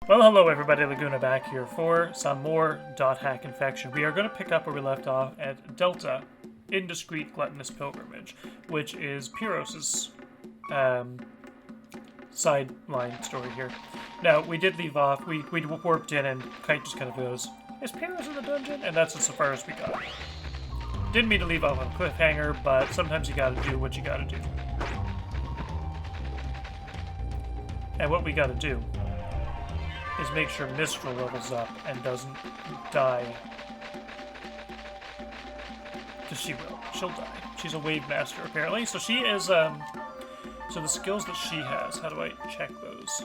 Well, hello everybody, Laguna back here for some more .hack infection. We are going to pick up where we left off at Delta, Indiscreet Gluttonous Pilgrimage, which is Piros' sideline story here. Now, we did leave off, we warped in and Kite just kind of goes, "Is Piros in the dungeon?" And that's as far as we got. Didn't mean to leave off on a cliffhanger, but sometimes you gotta do what you gotta do. And what we gotta do is make sure Mistral levels up and doesn't die. Because she will. She'll die. She's a Wave Master, apparently. So she is, so the skills that she has, how do I check those?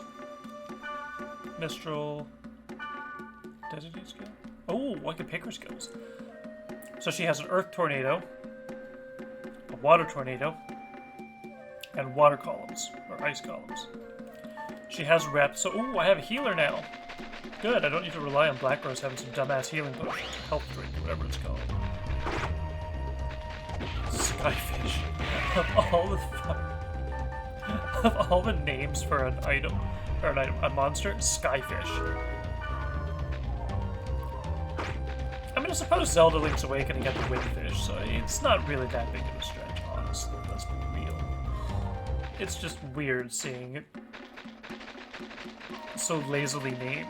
Mistral... Designate skill? Oh, I can pick her skills. So she has an Earth Tornado, a Water Tornado, and Water Columns, or Ice Columns. She has rep, so ooh, I have a healer now. Good, I don't need to rely on Black Rose having some dumbass healing potions, health drink, whatever it's called. Skyfish. Of all the names for an item, or a monster, Skyfish. I mean, I suppose Zelda Link's Awakening got the Windfish, so it's not really that big of a stretch, honestly, let's be real. It's just weird seeing it so lazily named.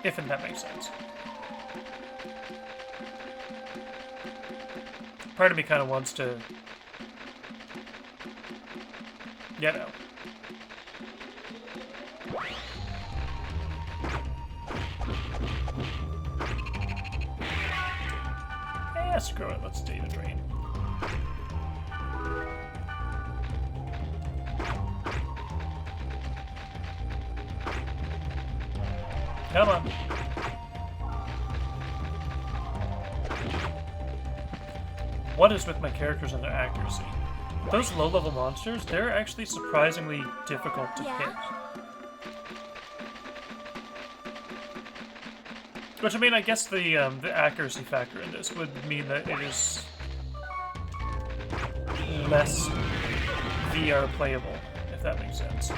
If and that makes sense. Part of me kind of wants to... You know. Eh, screw it, let's data drain. Come on. What is with my characters and their accuracy? Those low-level monsters, they're actually surprisingly difficult to hit. Which, I mean, I guess the accuracy factor in this would mean that it is less VR playable, if that makes sense.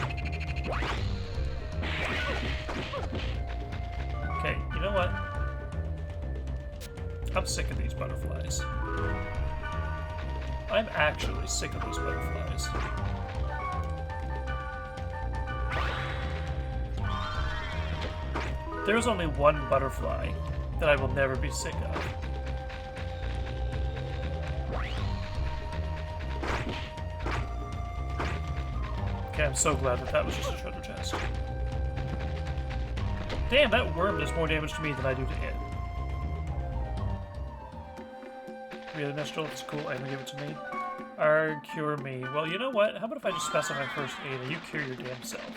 Okay, you know what? I'm sick of these butterflies. I'm actually sick of these butterflies. There's only one butterfly that I will never be sick of. Okay, I'm so glad that was just a treasure chest. Damn, that worm does more damage to me than I do to it. Really, Mistral? It's cool. I'm gonna give it to me. Cure me. Well, you know what? How about if I just specify first aid and you cure your damn self?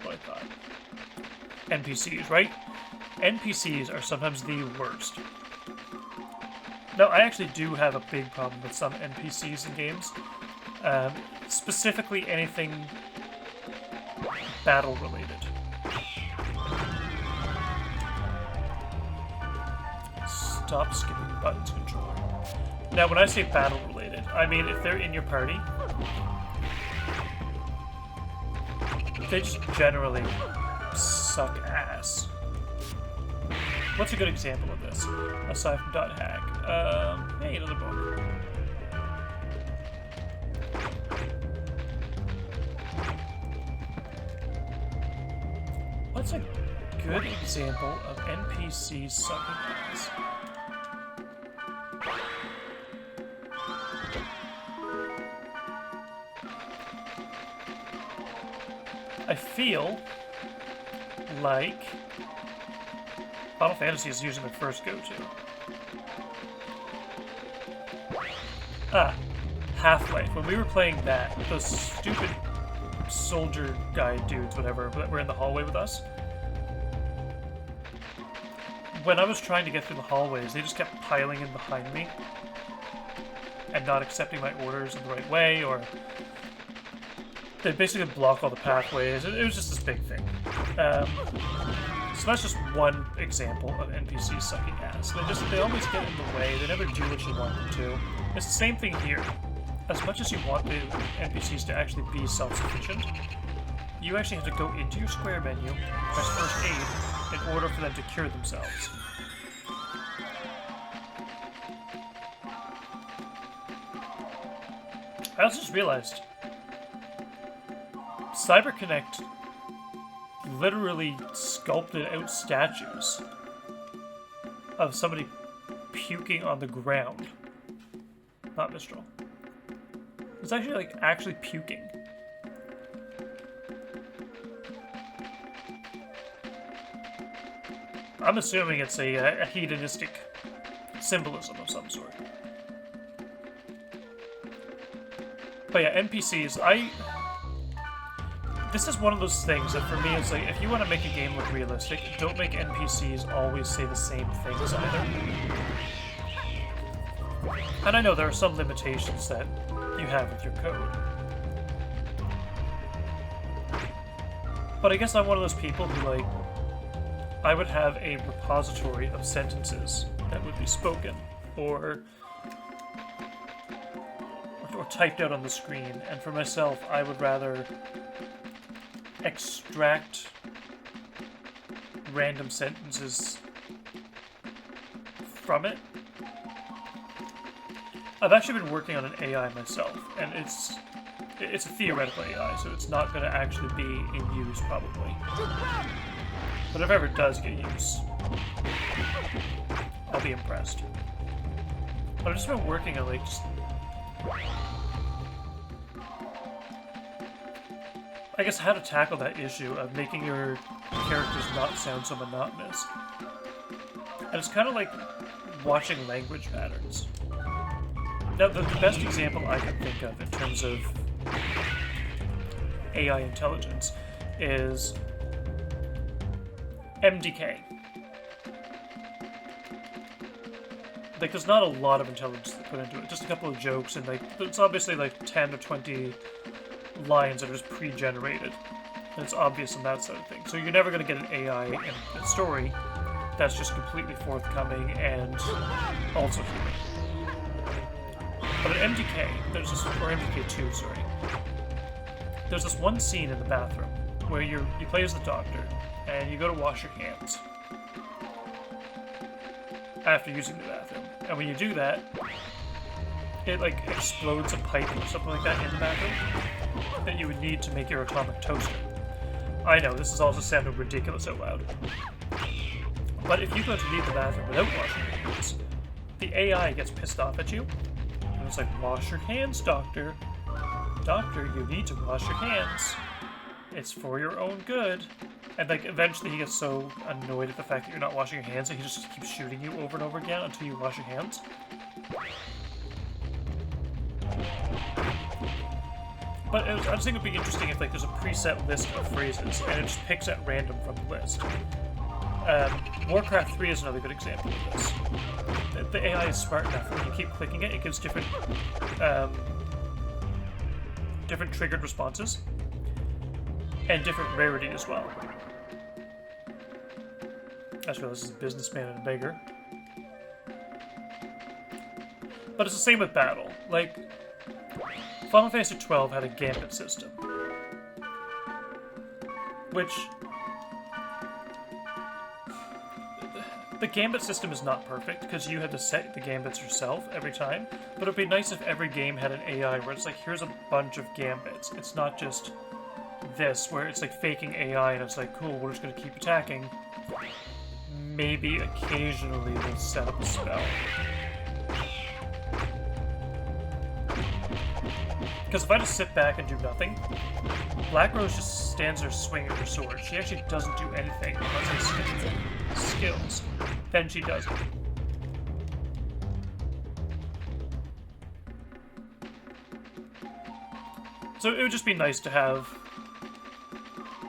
What I thought. NPCs, right? NPCs are sometimes the worst. No, I actually do have a big problem with some NPCs in games. Specifically anything battle-related. Stop skipping buttons controller. Now, when I say battle-related, I mean if they're in your party, they just generally suck ass. What's a good example of this, aside from .hack? Hey, another book. What's a good example of NPCs sucking ass? I feel like Final Fantasy is usually the first go-to. Half-Life. When we were playing that, those stupid soldier guy dudes, whatever, that were in the hallway with us, when I was trying to get through the hallways, they just kept piling in behind me and not accepting my orders in the right way, or they basically block all the pathways. It was just this big thing. So that's just one example of NPCs sucking ass. They always get in the way. They never do what you want them to. It's the same thing here. As much as you want the NPCs to actually be self-sufficient, you actually have to go into your square menu, press first aid, in order for them to cure themselves. I also just realized CyberConnect literally sculpted out statues of somebody puking on the ground. Not Mistral. It's actually like actually puking. I'm assuming it's a hedonistic symbolism of some sort. But yeah, NPCs, this is one of those things that for me, it's like, if you want to make a game look realistic, don't make NPCs always say the same things either. And I know there are some limitations that you have with your code. But I guess I'm one of those people who, like, I would have a repository of sentences that would be spoken, or typed out on the screen, and for myself, I would rather extract random sentences from it. I've actually been working on an AI myself, and it's a theoretical AI, so it's not going to actually be in use, probably. But if ever it does get use, I'll be impressed. But I've just been working on, like, just... I guess how to tackle that issue of making your characters not sound so monotonous. And it's kind of like watching language patterns. Now, the best example I can think of in terms of AI intelligence is MDK. Like, there's not a lot of intelligence put into it, just a couple of jokes, and like, it's obviously like 10 or 20 lines that are just pre-generated. And it's obvious in that sort of thing. So you're never going to get an AI in a story that's just completely forthcoming and also human. But in MDK, there's this, or MDK2, sorry, there's this one scene in the bathroom where you play as the doctor, and you go to wash your hands after using the bathroom. And when you do that, it like explodes a pipe or something like that in the bathroom that you would need to make your atomic toaster. I know, this is also sounding ridiculous out loud. But if you go to leave the bathroom without washing your hands, the AI gets pissed off at you. And it's like, wash your hands, doctor. Doctor, you need to wash your hands. It's for your own good. And like, eventually he gets so annoyed at the fact that you're not washing your hands that he just keeps shooting you over and over again until you wash your hands. But I just think it would be interesting if like there's a preset list of phrases and it just picks at random from the list. Warcraft 3 is another good example of this. The AI is smart enough when you keep clicking it, it gives different different triggered responses and different rarity as well. I just realized this is a businessman and a beggar. But it's the same with battle. Like, Final Fantasy XII had a gambit system, which the gambit system is not perfect because you had to set the gambits yourself every time, but it'd be nice if every game had an AI where it's like, here's a bunch of gambits. It's not just this, where it's like faking AI and it's like, cool, we're just going to keep attacking. Maybe occasionally they'll set up a spell. Because if I just sit back and do nothing, Black Rose just stands there swinging her sword. She actually doesn't do anything unless I switch skills. Then she does it. So it would just be nice to have...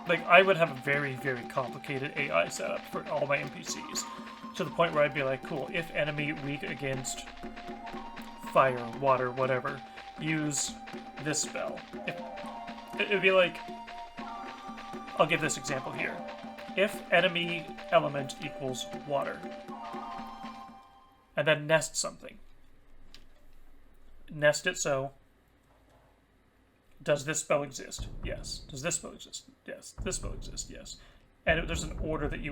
Like, I would have a very, very complicated AI setup for all my NPCs. To the point where I'd be like, cool, if enemy weak against fire, water, whatever, use this spell. It would be like... I'll give this example here. If enemy element equals water, and then nest something. Nest it so does this spell exist? Yes. Does this spell exist? Yes. This spell exists? Yes. And there's an order that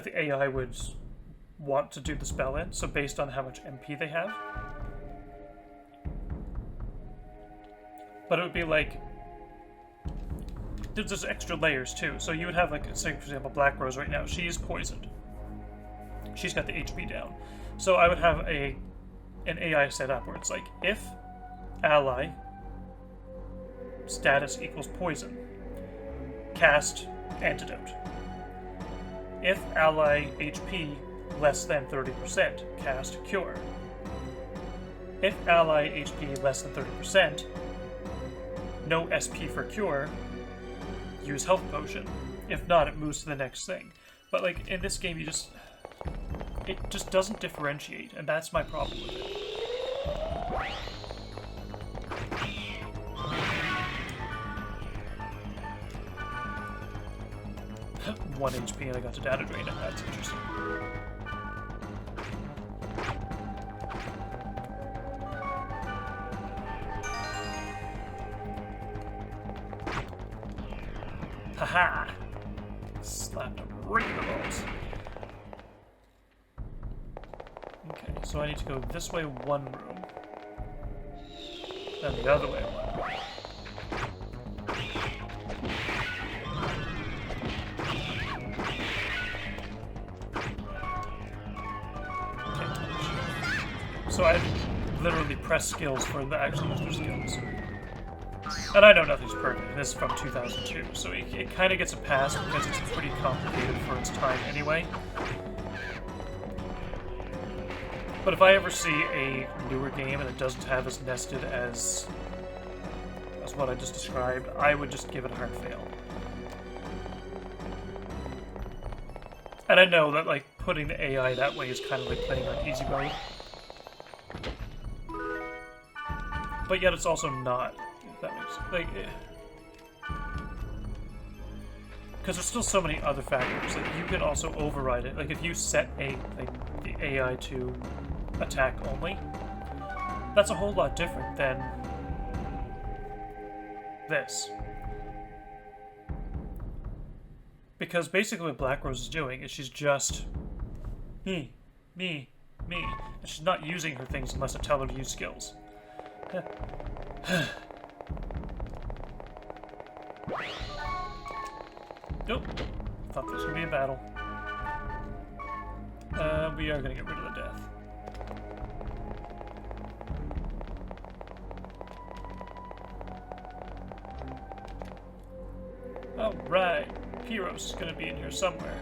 the AI would want to do the spell in, so based on how much MP they have. But it would be like, there's extra layers too. So you would have, like, say for example, Black Rose right now, she is poisoned. She's got the HP down. So I would have an AI set up where it's like, if ally status equals poison, cast antidote. If ally HP less than 30%, cast cure. If ally HP less than 30%, no SP for cure, use health potion. If not, it moves to the next thing. But like in this game, it just doesn't differentiate, and that's my problem with it. 1 HP and I got to data drain it. That's interesting. Haha! Slapped him right in the balls. Okay, so I need to go this way one room, then the other way one room. So I literally press skills for the actual user skills. And I know nothing's perfect. This is from 2002, so it kind of gets a pass because it's pretty complicated for its time anyway. But if I ever see a newer game and it doesn't have as nested as what I just described, I would just give it a hard fail. And I know that, like, putting the AI that way is kind of like playing on easy mode. But yet it's also not, if that makes sense. Like, because there's still so many other factors. Like, you can also override it. Like, if you set the AI to attack only, that's a whole lot different than this. Because basically what Black Rose is doing is she's just me, and she's not using her things unless I tell her to use skills. Nope. Thought this would be a battle. We are gonna get rid of the death. Alright. Piros is gonna be in here somewhere.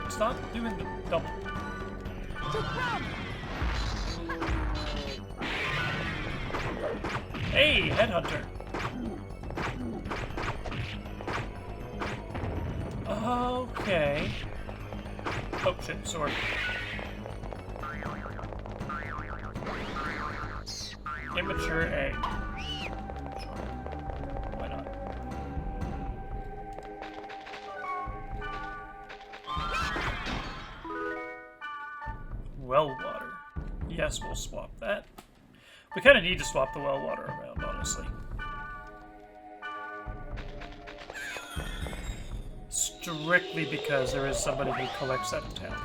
Stop doing the double. Hey, headhunter. Okay. Oh shit, sword. Immature egg. Why not? Well water. Yes, we'll swap that. We kind of need to swap the well water around, honestly. Strictly because there is somebody who collects that in town.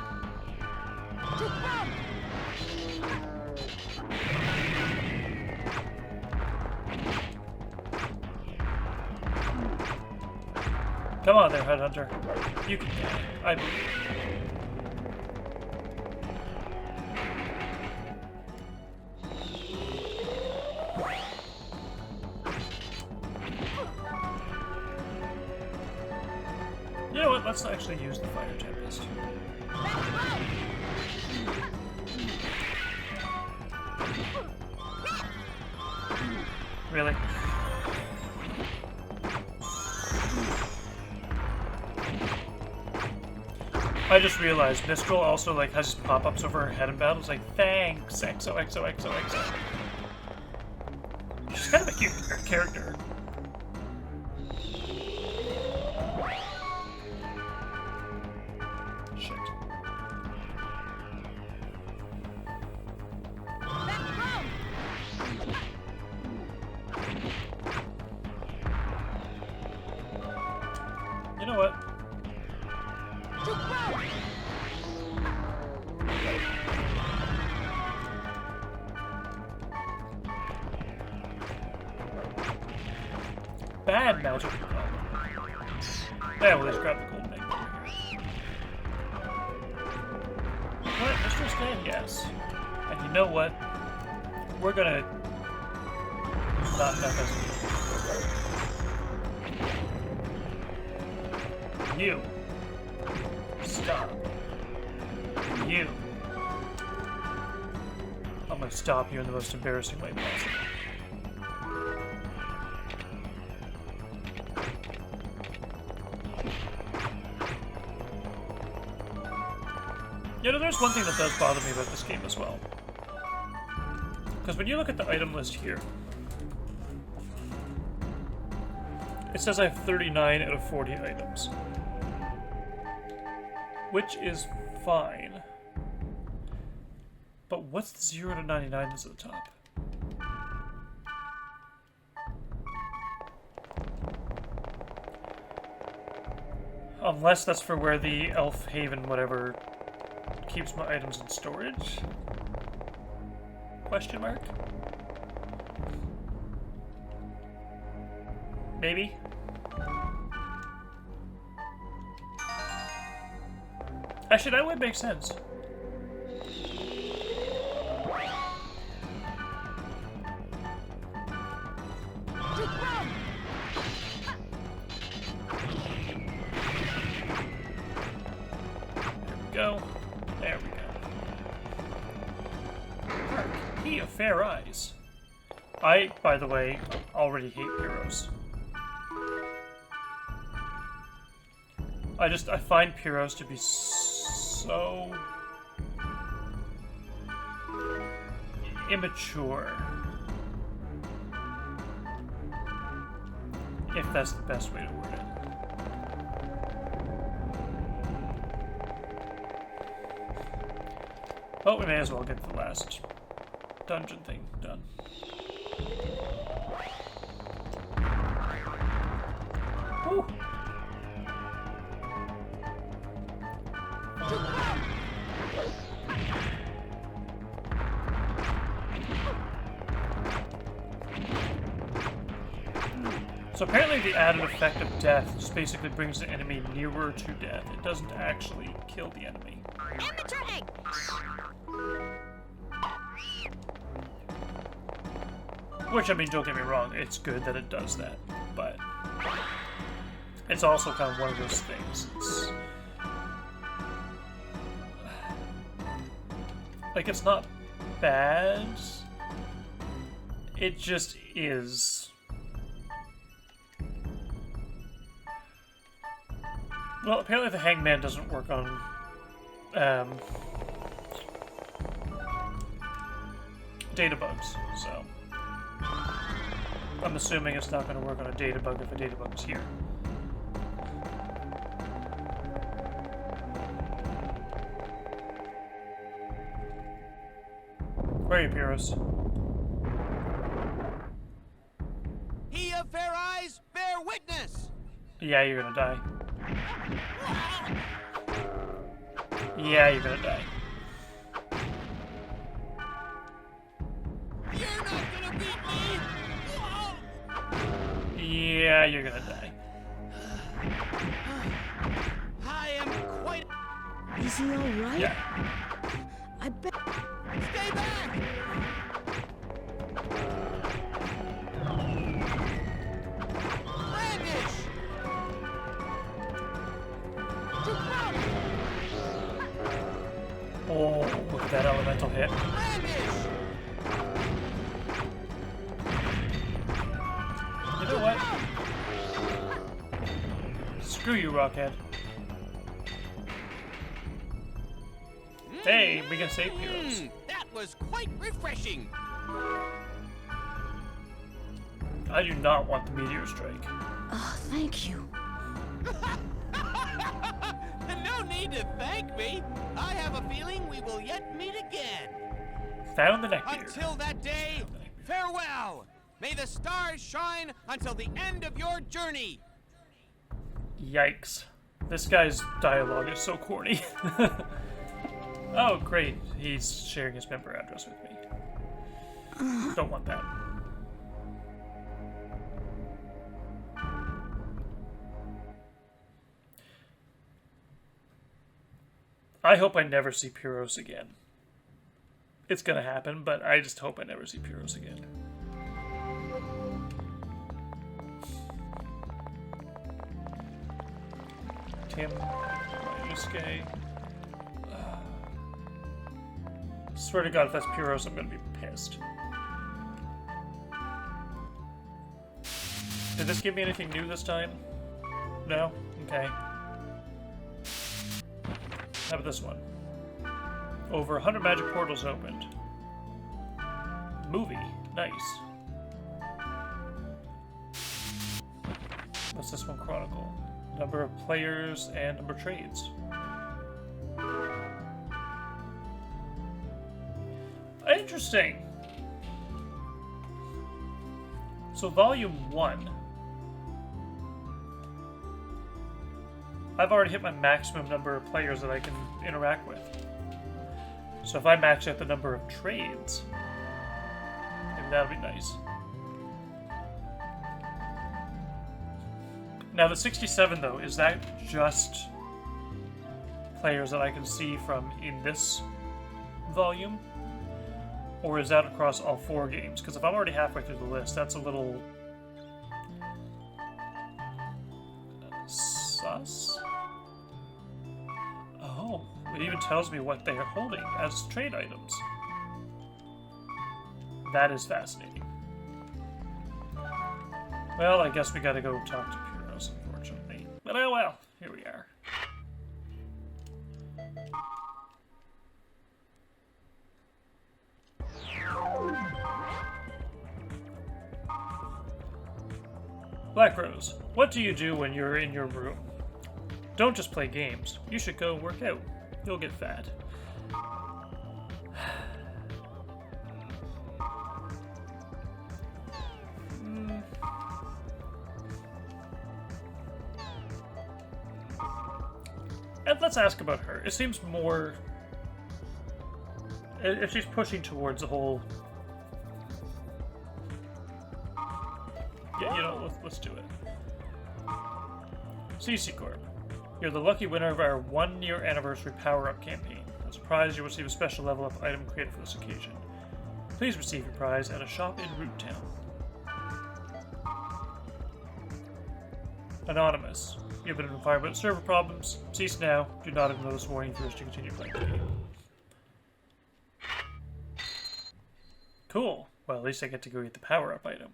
Come on there, Headhunter. You can get it. I believe. You know what? Let's actually use the Fire Tempest. Really? I just realized Mistral also like has pop-ups over her head in battle. It's like, thanks, XOXOXOXO. She's kind of a cute character. Bad magic. Yeah, we'll just grab the golden egg. What? Mr. Stan? Yes. And you know what? We're gonna not that. You. Stop. You. I'm gonna stop you in the most embarrassing way possible. You know, there's one thing that does bother me about this game as well. Because when you look at the item list here, it says I have 39 out of 40 items. Which is fine. But what's the 0 to 99 that's at the top? Unless that's for where the Elf Haven whatever keeps my items in storage? Question mark? Maybe? Actually, that would make sense. Go. There we go. He of fair eyes. I, by the way, already hate Piros. I find Piros to be so immature. If that's the best way to word it. But we may as well get the last dungeon thing done. Woo! So apparently the added effect of death just basically brings the enemy nearer to death. It doesn't actually kill the enemy. Amateur egg. Which, I mean, don't get me wrong, it's good that it does that, but it's also kind of one of those things. It's, like, it's not bad, it just is. Well, apparently the hangman doesn't work on data bugs, so I'm assuming it's not going to work on a data bug if a data bug is here. Where are you, Piros? He of fair eyes, bear witness! Yeah, you're gonna die. Yeah, you're gonna die. You're not gonna beat me! Whoa! Yeah, you're gonna die. I am quite... Is he all right? Yeah. I bet. Stay back! Brandish! Oh, look at that elemental hit. Brandish! You know what? Screw you, Rockhead. Hey, we can save Piros. That was quite refreshing! I do not want the meteor strike. Oh, thank you. No need to thank me. I have a feeling we will yet meet again. Found the neckbeard. Until that day, farewell. May the stars shine until the end of your journey. Yikes. This guy's dialogue is so corny. Oh, great. He's sharing his member address with me. Don't want that. I hope I never see Piros again. It's gonna happen, but I just hope I never see Piros again. Tim, Yusuke. Swear to God, if that's Piros, I'm gonna be pissed. Did this give me anything new this time? No? Okay. How about this one? Over 100 magic portals opened. Movie. Nice. What's this one chronicle? Number of players and number of trades. Interesting. So volume 1. I've already hit my maximum number of players that I can interact with. So if I max out the number of trades, maybe that'll be nice. Now the 67 though, is that just players that I can see from in this volume? Or is that across all 4 games? Because if I'm already halfway through the list, that's a little sus. Oh, it even tells me what they are holding as trade items. That is fascinating. Well, I guess we gotta go talk to Piros, unfortunately. But oh well, here we are. Black Rose, what do you do when you're in your room? Don't just play games. You should go work out. You'll get fat. And let's ask about her. It seems more... if she's pushing towards the whole... Yeah, you know, let's do it. CC Corp. You're the lucky winner of our 1-year anniversary power-up campaign. As a prize, you'll receive a special level-up item created for this occasion. Please receive your prize at a shop in Root Town. Anonymous. You've been informed about server problems. Cease now. Do not ignore this warning if you wish to continue playing the game. Cool. Well, at least I get to go get the power-up item.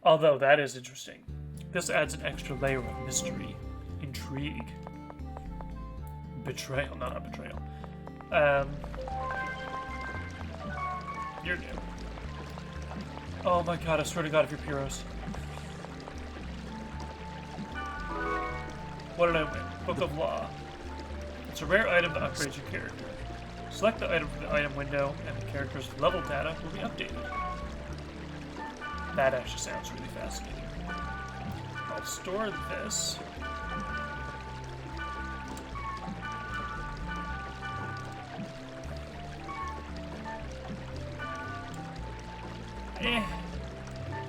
Although, that is interesting. This adds an extra layer of mystery. Intrigue. Betrayal. No, not betrayal. You're new. Oh my god, I swear to God if you're Piros. What did I win? Book of Law. It's a rare item that upgrades your character. Select the item from the item window, and the character's level data will be updated. That actually sounds really fascinating. I'll store this.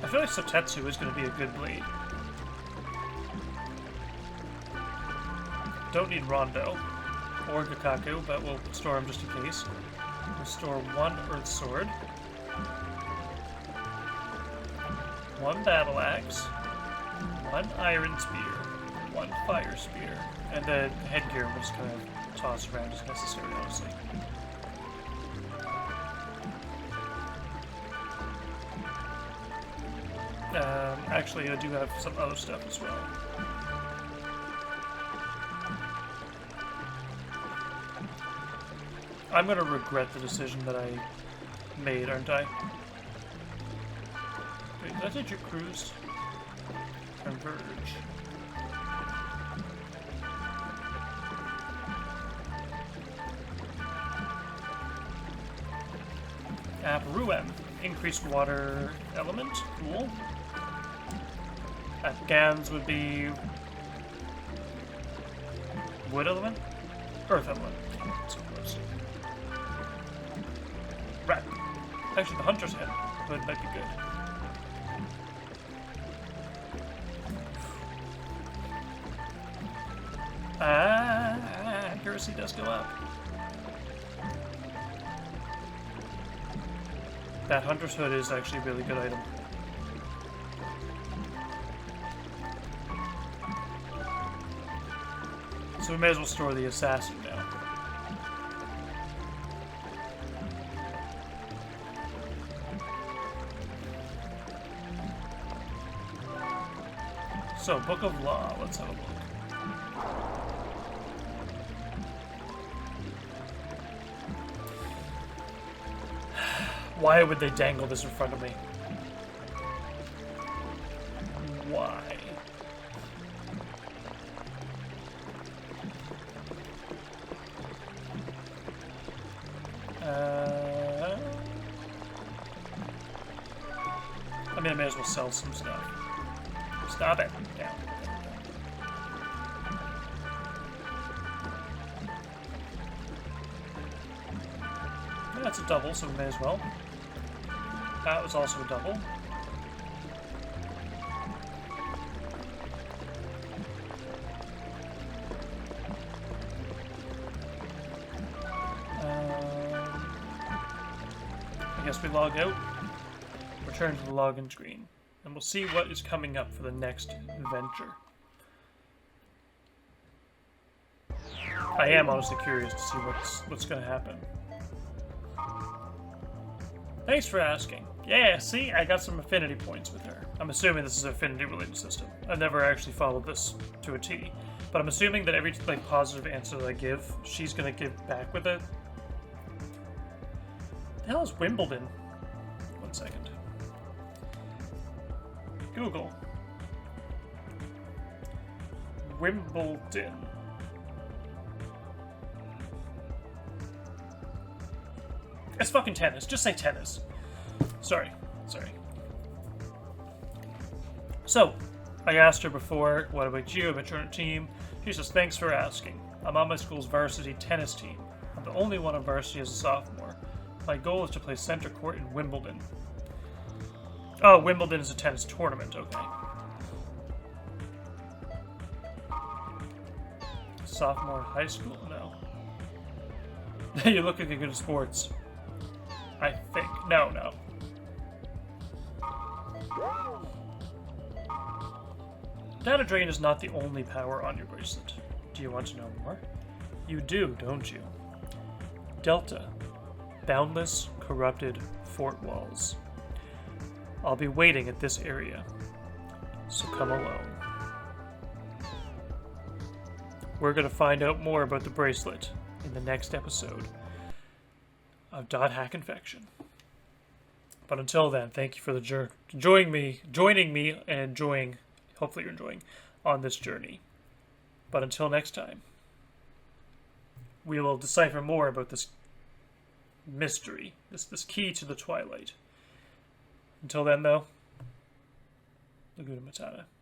I feel like Sotetsu is going to be a good blade. Don't need Rondo or Gakaku, but we'll store them just in case. We'll store 1 Earth Sword, 1 Battle Axe, 1 Iron Spear, 1 Fire Spear, and the headgear we'll just kind of toss around as necessary, honestly. Actually, I do have some other stuff as well. I'm gonna regret the decision that I made, aren't I? Wait, did I take your cruise? Converge. Ruem. increased water element. Cool. Afghans would be wood element? Earth element. So close. Right. Actually, the hunter's head might be good. Accuracy does go up. That hunter's hood is actually a really good item. So we may as well store the assassin now. So, Book of Law, let's have a look. Why would they dangle this in front of me? Why? I mean, I may as well sell some stuff. Stop it. Down. That's a double, so we may as well. That was also a double. I guess we log out, return to the login screen, and we'll see what is coming up for the next adventure. I am honestly curious to see what's going to happen. Thanks for asking. Yeah, see, I got some affinity points with her. I'm assuming this is an affinity-related system. I've never actually followed this to a T, but I'm assuming that every positive answer that I give, she's gonna give back with it. The hell is Wimbledon? 1 second. Google. Wimbledon. It's fucking tennis. Just say tennis. Sorry. So, I asked her before, what about you? About your team? She says, thanks for asking. I'm on my school's varsity tennis team. I'm the only one on varsity as a sophomore. My goal is to play center court in Wimbledon. Oh, Wimbledon is a tennis tournament. Okay. Sophomore in high school? No. You look like you're good at sports. I think. No. Data drain is not the only power on your bracelet. Do you want to know more? You do, don't you? Delta. Boundless, corrupted fort walls. I'll be waiting at this area, so come along. We're going to find out more about the bracelet in the next episode of .hack Infection. But until then, thank you for joining me and enjoying, hopefully you're enjoying, on this journey. But until next time, we will decipher more about this mystery, this key to the Twilight. Until then, though, Laguna Matata.